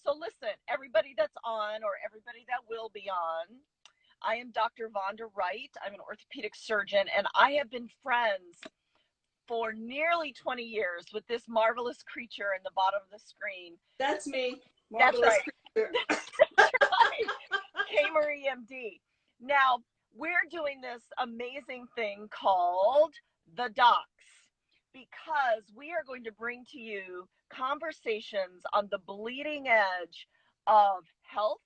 So listen, everybody that's on or everybody that will be on, I am Dr. Vonda Wright. I'm an orthopedic surgeon, and I have been friends for nearly 20 years with this marvelous creature in the bottom of the screen. That's me. That's Marvelous right. creature. That's right. K. Marie MD. Now, we're doing this amazing thing called The Docs because we are going to bring to you conversations on the bleeding edge of health,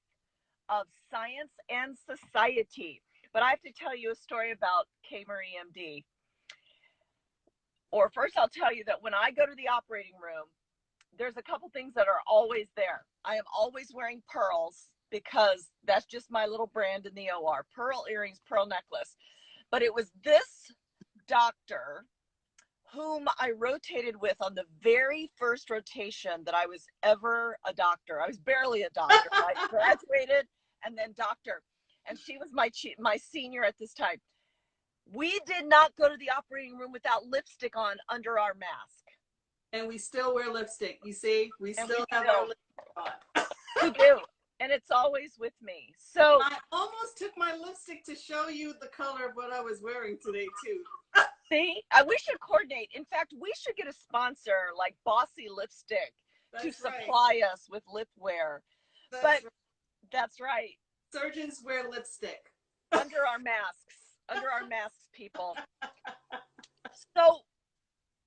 of science, and society. But I have to tell you a story about K. Marie MD. Or first, I'll tell you that when I go to the operating room, there's a couple things that are always there. I am always wearing pearls because that's just my little brand in the OR. Pearl earrings, pearl necklace. But it was this doctor whom I rotated with on the very first rotation that I was ever a doctor. I was barely a doctor. I graduated and then doctor. And she was my senior at this time. We did not go to the operating room without lipstick on under our mask. And we still wear lipstick. You see, we still have our lipstick on. We do. And it's always with me. So I almost took my lipstick to show you the color of what I was wearing today, too. see, we should coordinate. In fact, we should get a sponsor like Bossy Lipstick to supply us with lip wear. That's right. Surgeons wear lipstick. Under our masks, people. So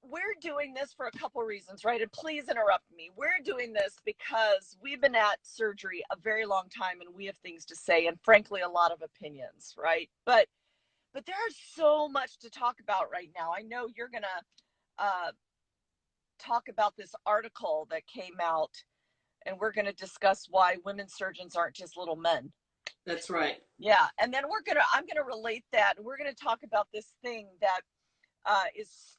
we're doing this for a couple reasons, right? And please interrupt me. We're doing this because we've been at surgery a very long time and we have things to say and frankly, a lot of opinions, right? But there's so much to talk about right now. I know you're going to talk about this article that came out and we're going to discuss why women surgeons aren't just little men. That's right. Yeah. And then I'm going to relate that. And we're going to talk about this thing that is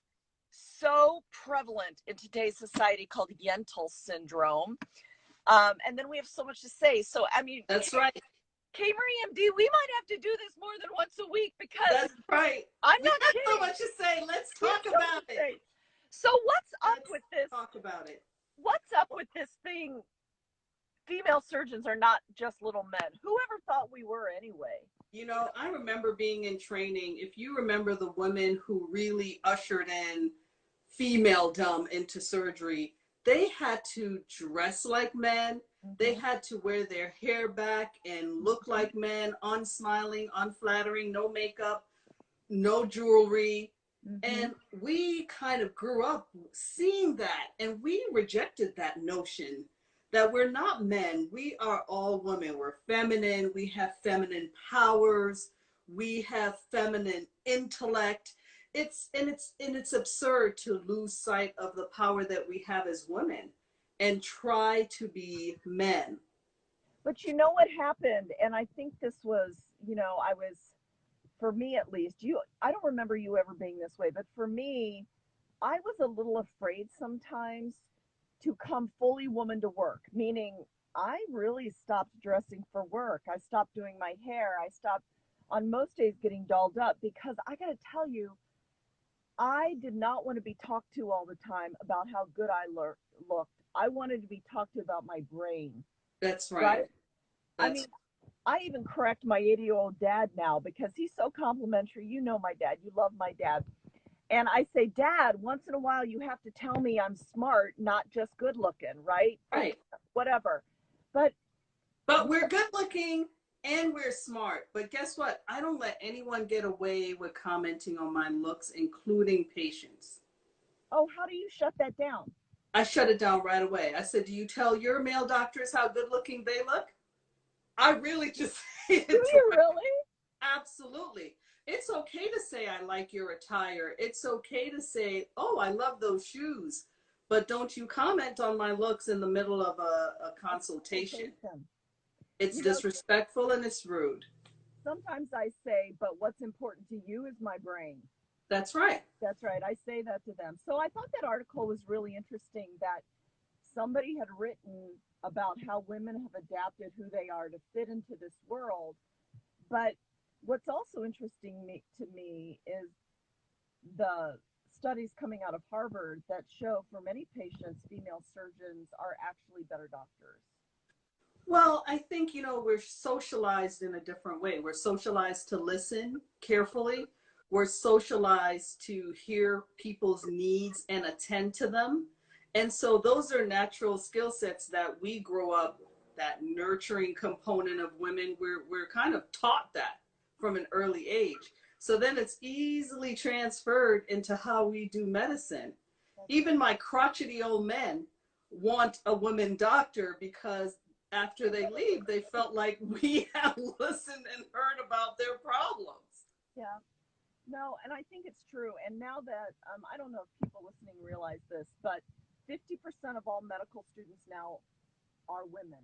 so prevalent in today's society called Yentl syndrome. And then we have so much to say. So, I mean, that's right. K. Marie MD, we might have to do this more than once a week because that's right. I'm not kidding. So much to say. Let's talk about it. So what's up with this? Talk about it. What's up with this thing? Female surgeons are not just little men. Whoever thought we were anyway? You know, I remember being in training. If you remember the women who really ushered in femaledom into surgery, they had to dress like men. They had to wear their hair back and look like men, unsmiling, unflattering, no makeup, no jewelry. And we kind of grew up seeing that, and we rejected that notion that we're not men. We are all women. We're feminine. We have feminine powers. We have feminine intellect. It's absurd to lose sight of the power that we have as women and try to be men. But you know what happened? And I think this was, for me at least, I don't remember you ever being this way, but for me, I was a little afraid sometimes to come fully woman to work, meaning I really stopped dressing for work. I stopped doing my hair. I stopped on most days getting dolled up because I got to tell you, I did not want to be talked to all the time about how good I looked. I wanted to be talked to about my brain. That's right. I mean, I even correct my 80-year-old dad now because he's so complimentary. You know my dad. You love my dad. And I say, Dad, once in a while you have to tell me I'm smart, not just good looking, right? Right. Whatever. But we're good looking and we're smart. But guess what? I don't let anyone get away with commenting on my looks, including patients. Oh, how do you shut that down? I shut it down right away. I said, do you tell your male doctors how good looking they look? I really just say it. Do you really? Absolutely. It's okay to say, I like your attire. It's okay to say, oh, I love those shoes. But don't you comment on my looks in the middle of a consultation. It's disrespectful and it's rude. Sometimes I say, but what's important to you is my brain. That's right. That's right. I say that to them. So I thought that article was really interesting that somebody had written about how women have adapted who they are to fit into this world. But what's also interesting to me is the studies coming out of Harvard that show for many patients, female surgeons are actually better doctors. Well, I think, we're socialized in a different way. We're socialized to listen carefully. We're socialized to hear people's needs and attend to them. And so those are natural skill sets that we grow up, that nurturing component of women, we're kind of taught that from an early age. So then it's easily transferred into how we do medicine. Even my crotchety old men want a woman doctor because after they leave, they felt like we have listened and heard about their problems. Yeah. No, and I think it's true. And now that I don't know if people listening realize this, but 50% of all medical students now are women,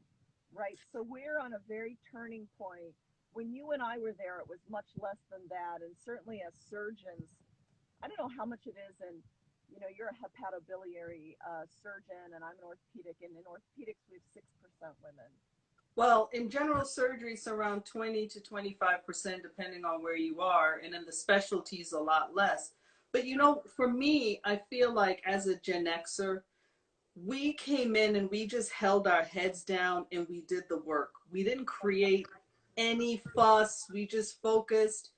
right? So we're on a very turning point. When you and I were there, it was much less than that. And certainly as surgeons, I don't know how much it is. And, you're a hepatobiliary surgeon, and I'm an orthopedic. And in orthopedics, we have 6% women. Well, in general surgery, it's around 20 to 25%, depending on where you are. And in the specialties, a lot less. But, for me, I feel like as a Gen Xer, we came in and we just held our heads down and we did the work. We didn't create any fuss. We just focused.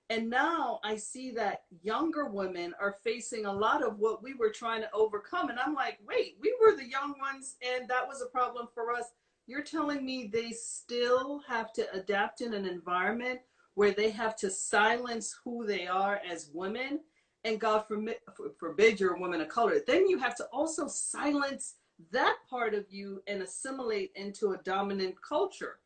And now I see that younger women are facing a lot of what we were trying to overcome. And I'm like, wait, we were the young ones and that was a problem for us. You're telling me they still have to adapt in an environment where they have to silence who they are as women, and God forbid you're a woman of color. Then you have to also silence that part of you and assimilate into a dominant culture.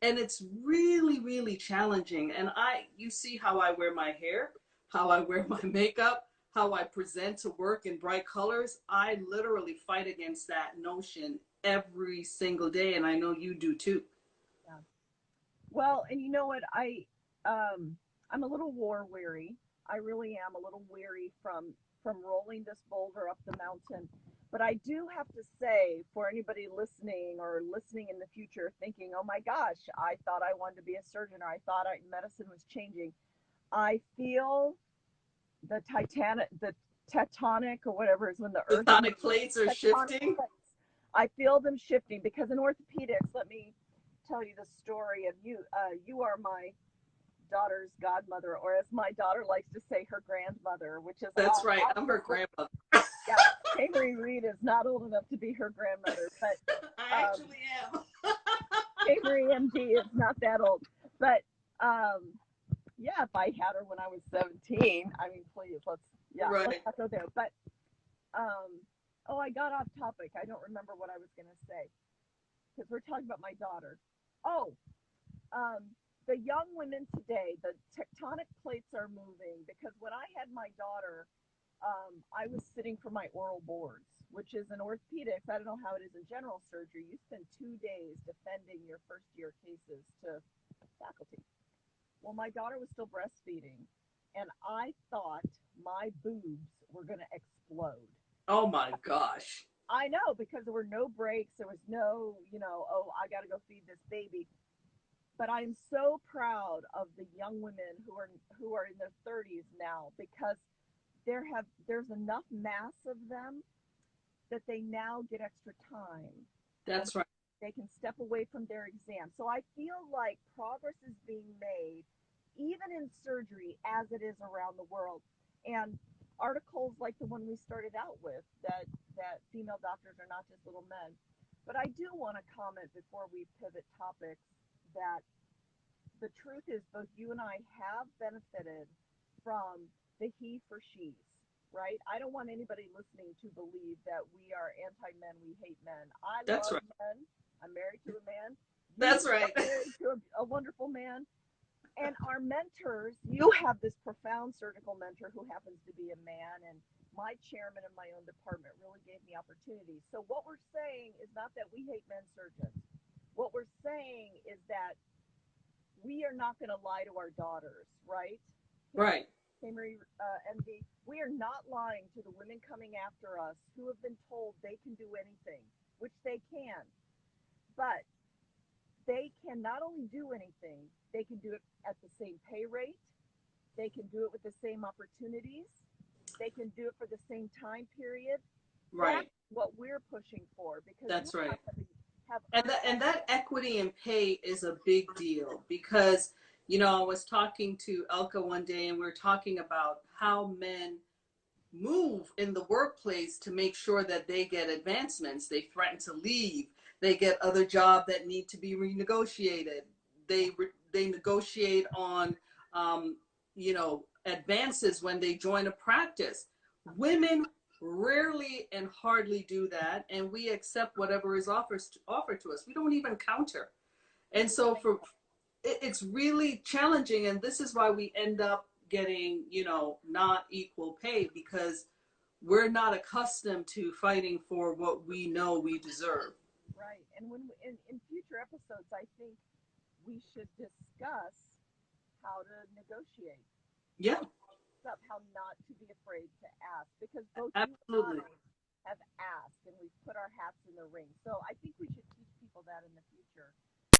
And it's really, really challenging. And you see how I wear my hair, how I wear my makeup, how I present to work in bright colors. I literally fight against that notion every single day. And I know you do too. Yeah. Well, and you know what? I'm a little war weary. I really am a little weary from rolling this boulder up the mountain. But I do have to say, for anybody listening or listening in the future, thinking, "Oh my gosh, I thought I wanted to be a surgeon, or I thought medicine was changing." I feel the tectonic or whatever is when the The earth tectonic plates are tectonic shifting. plates. I feel them shifting because in orthopedics, let me tell you the story of you. You are my daughter's godmother, or as my daughter likes to say, her grandmother, which is That's right. I'm her grandmother. Yeah, Kay Reed is not old enough to be her grandmother, but I actually am. Kay MD is not that old. But yeah, if I had her when I was 17, I mean, please, let's Right. not go there. But oh, I got off topic. I don't remember what I was going to say because we're talking about my daughter. Oh, the young women today, the tectonic plates are moving because when I had my daughter, I was sitting for my oral boards, which is in orthopedics. I don't know how it is in general surgery. You spend 2 days defending your first year cases to faculty. Well, my daughter was still breastfeeding, and I thought my boobs were going to explode. Oh my gosh. I know because there were no breaks. There was no, oh, I got to go feed this baby. But I'm so proud of the young women who are in their 30s now because there's enough mass of them that they now get extra time. That's right. They can step away from their exam. So I feel like progress is being made even in surgery as it is around the world. And articles like the one we started out with that female doctors are not just little men. But I do want to comment before we pivot topics that the truth is both you and I have benefited from the he for she's, right? I don't want anybody listening to believe that we are anti-men, we hate men. I That's love right. men. I'm married to a man. That's right. Married to a wonderful man. And our mentors, you have this profound surgical mentor who happens to be a man, and my chairman in my own department really gave me opportunities. So what we're saying is not that we hate men surgeons. What we're saying is that we are not going to lie to our daughters, right? Right. Marie, MD, we are not lying to the women coming after us who have been told they can do anything, which they can. But they can not only do anything, they can do it at the same pay rate, they can do it with the same opportunities. they can do it for the same time period. Right. That's what we're pushing for, because That's we're right. not going to have And that equity in pay is a big deal because, you know, I was talking to Elka one day and we were talking about how men move in the workplace to make sure that they get advancements. They threaten to leave. They get other jobs that need to be renegotiated. They negotiate on, you know, advances when they join a practice. Women rarely and hardly do that, and we accept whatever is offered to us. We don't even counter. And so it's really challenging, and this is why we end up getting, you know, not equal pay, because we're not accustomed to fighting for what we know we deserve. right. And when in future episodes, I think we should discuss how to negotiate, Yeah, how not to be afraid to ask, because both you and absolutely. I have asked and we've put our hats in the ring. So I think we should teach people that in the future.